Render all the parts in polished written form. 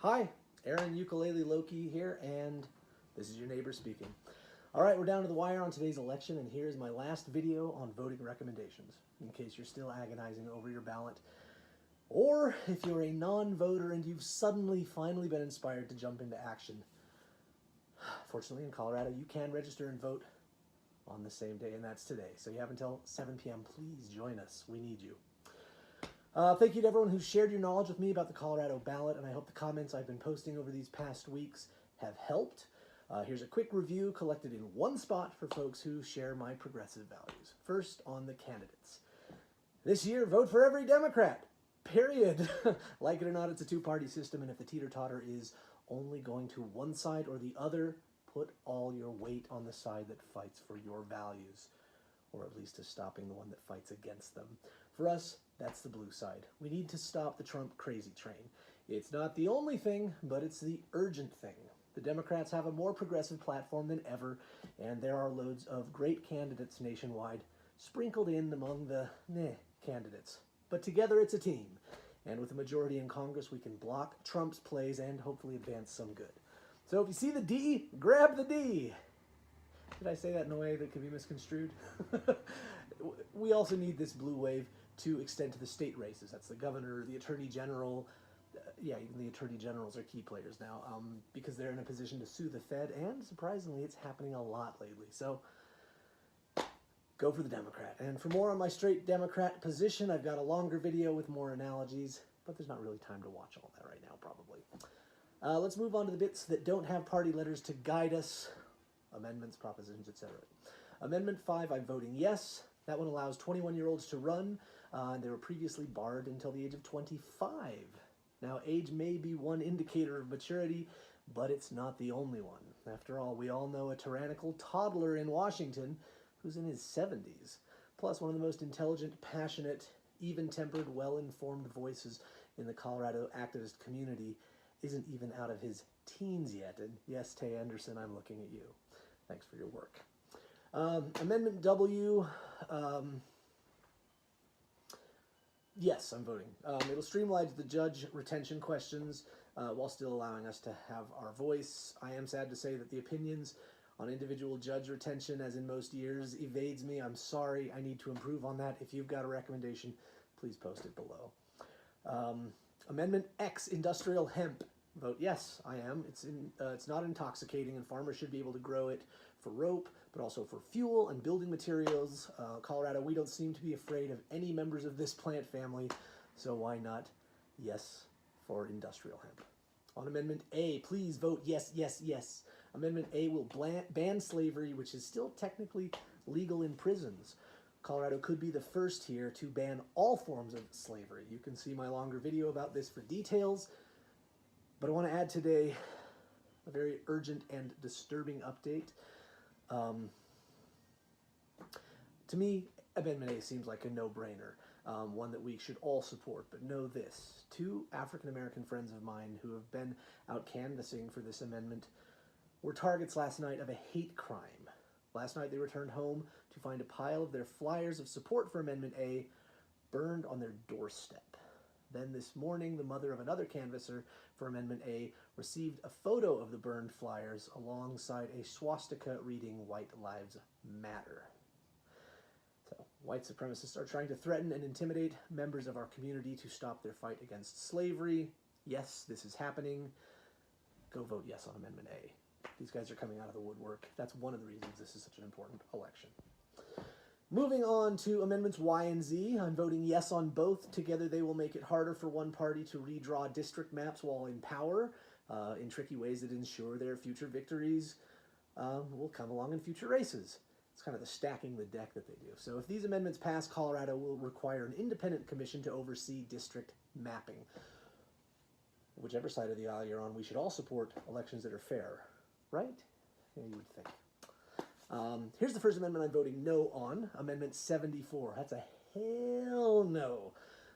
Hi, Aaron Ukulele Loki here, and this is your neighbor speaking. All right, we're down to the wire on today's election, and here's my last video on voting recommendations, in case you're still agonizing over your ballot. Or if you're a non-voter and you've finally been inspired to jump into action. Fortunately, in Colorado, you can register and vote on the same day, and that's today. So you have until 7 p.m. Please join us. We need you. Thank you to everyone who shared your knowledge with me about the Colorado ballot, and I hope the comments I've been posting over these past weeks have helped. Here's a quick review collected in one spot for folks who share my progressive values. First, on the candidates. This year, vote for every Democrat, period. Like it or not, it's a two-party system, and if the teeter-totter is only going to one side or the other, put all your weight on the side that fights for your values, or at least is stopping the one that fights against them. For us, that's the blue side. We need to stop the Trump crazy train. It's not the only thing, but it's the urgent thing. The Democrats have a more progressive platform than ever, and there are loads of great candidates nationwide, sprinkled in among the candidates. But together it's a team, and with a majority in Congress, we can block Trump's plays and hopefully advance some good. So if you see the D, grab the D. Did I say that in a way that could be misconstrued? We also need this blue wave to extend to the state races. That's the governor, the attorney general. Even the attorney generals are key players now because they're in a position to sue the Fed, and surprisingly, it's happening a lot lately. So go for the Democrat. And for more on my straight Democrat position, I've got a longer video with more analogies, but there's not really time to watch all that right now, probably. Let's move on to the bits that don't have party letters to guide us. Amendments, propositions, etc. Amendment 5, I'm voting yes. That one allows 21-year-olds to run. They were previously barred until the age of 25. Now, age may be one indicator of maturity, but it's not the only one. After all, we all know a tyrannical toddler in Washington who's in his 70s. Plus, one of the most intelligent, passionate, even-tempered, well-informed voices in the Colorado activist community isn't even out of his teens yet. And yes, Tay Anderson, I'm looking at you. Thanks for your work. Amendment W, yes, I'm voting. It'll streamline the judge retention questions while still allowing us to have our voice. I am sad to say that the opinions on individual judge retention, as in most years, evades me. I'm sorry. I need to improve on that. If you've got a recommendation, please post it below. Amendment X, industrial hemp. Vote yes, I am. It's not intoxicating, and farmers should be able to grow it for rope, but also for fuel and building materials. Colorado, we don't seem to be afraid of any members of this plant family, so why not yes for industrial hemp? On Amendment A, please vote yes, yes, yes. Amendment A will ban slavery, which is still technically legal in prisons. Colorado could be the first here to ban all forms of slavery. You can see my longer video about this for details. But I want to add today a very urgent and disturbing update. To me, Amendment A seems like a no-brainer, one that we should all support. But know this, 2 African-American friends of mine who have been out canvassing for this amendment were targets last night of a hate crime. Last night they returned home to find a pile of their flyers of support for Amendment A burned on their doorstep. Then this morning, the mother of another canvasser for Amendment A received a photo of the burned flyers alongside a swastika reading White Lives Matter. So, white supremacists are trying to threaten and intimidate members of our community to stop their fight against slavery. Yes, this is happening. Go vote yes on Amendment A. These guys are coming out of the woodwork. That's one of the reasons this is such an important election. Moving on to Amendments Y and Z, I'm voting yes on both. Together they will make it harder for one party to redraw district maps while in power in tricky ways that ensure their future victories will come along in future races. It's kind of the stacking the deck that they do. So if these amendments pass, Colorado will require an independent commission to oversee district mapping. Whichever side of the aisle you're on, we should all support elections that are fair, right? Yeah, you would think. Here's the first amendment I'm voting no on, Amendment 74. That's a hell no.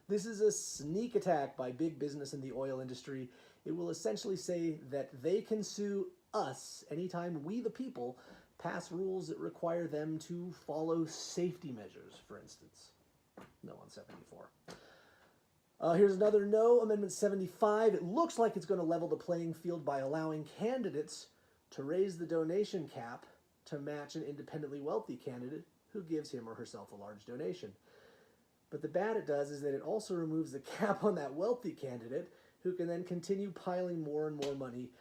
This is a sneak attack by big business in the oil industry. It will essentially say that they can sue us anytime we, the people, pass rules that require them to follow safety measures, for instance. No on 74. Here's another no, Amendment 75. It looks like it's going to level the playing field by allowing candidates to raise the donation cap to match an independently wealthy candidate who gives him or herself a large donation. But the bad it does is that it also removes the cap on that wealthy candidate who can then continue piling more and more money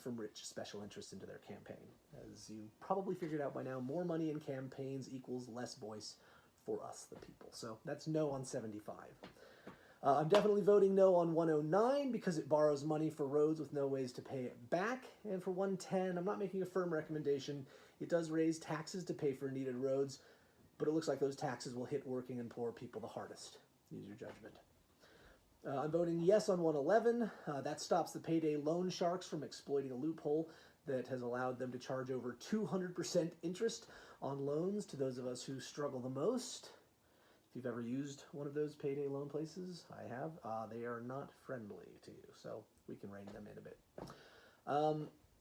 from rich special interests into their campaign. As you probably figured out by now, more money in campaigns equals less voice for us, the people. So that's no on 75. I'm definitely voting no on 109 because it borrows money for roads with no ways to pay it back. And for 110, I'm not making a firm recommendation. It does raise taxes to pay for needed roads, but it looks like those taxes will hit working and poor people the hardest. Use your judgment. I'm voting yes on 111. That stops the payday loan sharks from exploiting a loophole that has allowed them to charge over 200% interest on loans to those of us who struggle the most. If you've ever used one of those payday loan places, I have, they are not friendly to you, so we can rein them in a bit.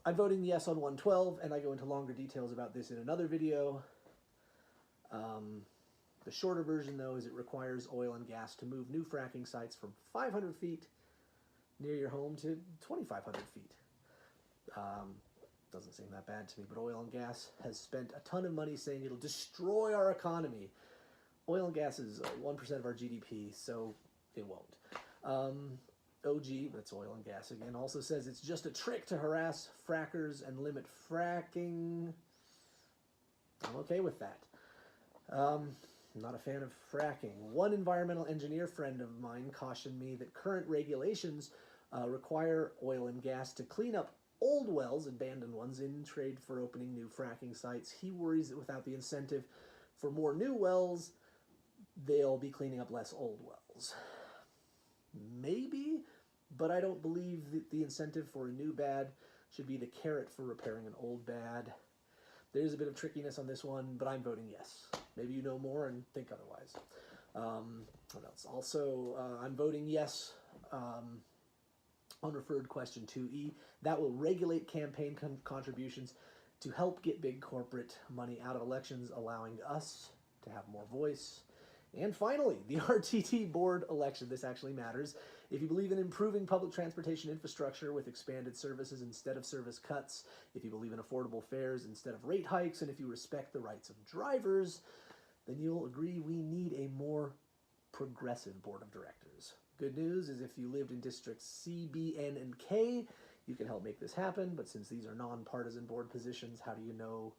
I'm voting yes on 112, and I go into longer details about this in another video. The shorter version, though, is it requires oil and gas to move new fracking sites from 500 feet near your home to 2,500 feet. Doesn't seem that bad to me, but oil and gas has spent a ton of money saying it'll destroy our economy. Oil and gas is 1% of our GDP, so it won't. OG, that's oil and gas again, also says it's just a trick to harass frackers and limit fracking. I'm okay with that. I'm not a fan of fracking. One environmental engineer friend of mine cautioned me that current regulations require oil and gas to clean up old wells, abandoned ones, in trade for opening new fracking sites. He worries that without the incentive for more new wells, they'll be cleaning up less old wells. Maybe, but I don't believe that the incentive for a new bad should be the carrot for repairing an old bad. There's a bit of trickiness on this one, but I'm voting yes. Maybe you know more and think otherwise. What else? Also, I'm voting yes on referred question 2E. That will regulate campaign contributions to help get big corporate money out of elections, allowing us to have more voice. And finally, the Rtt Board Election. This actually matters. If you believe in improving public transportation infrastructure with expanded services instead of service cuts, if you believe in affordable fares instead of rate hikes, and if you respect the rights of drivers, then you'll agree we need a more progressive board of directors. Good news is if you lived in districts C, B, N, and K, you can help make this happen, but since these are nonpartisan board positions, how do you know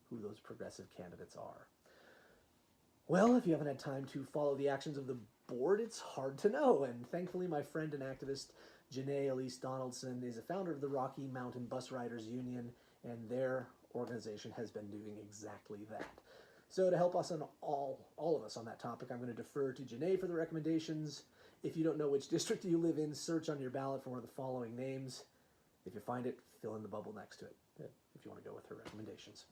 who those progressive candidates are? Well, if you haven't had time to follow the actions of the board, it's hard to know. And thankfully, my friend and activist, Janae Elise Donaldson, is a founder of the Rocky Mountain Bus Riders Union, and their organization has been doing exactly that. So to help us on all of us on that topic, I'm going to defer to Janae for the recommendations. If you don't know which district you live in, search on your ballot for one of the following names. If you find it, fill in the bubble next to it, if you want to go with her recommendations.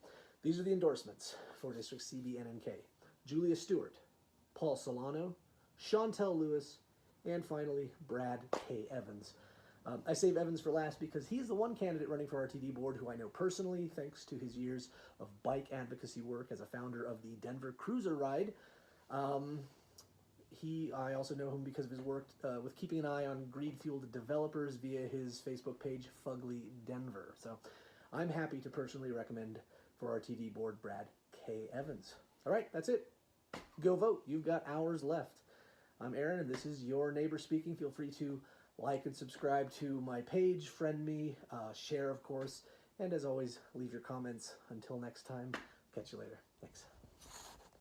These are the endorsements for District C, B, N, and K. Julia Stewart, Paul Solano, Chantel Lewis, and finally, Brad K. Evans. I save Evans for last because he's the one candidate running for RTD board who I know personally, thanks to his years of bike advocacy work as a founder of the Denver Cruiser Ride. I also know him because of his work with keeping an eye on greed-fueled developers via his Facebook page, Fugly Denver. So I'm happy to personally recommend for RTD board Brad K. Evans. All right, that's it. Go vote. You've got hours left. I'm Aaron, and this is your neighbor speaking. Feel free to like and subscribe to my page, friend me, share, of course, and as always, leave your comments. Until next time, catch you later. Thanks.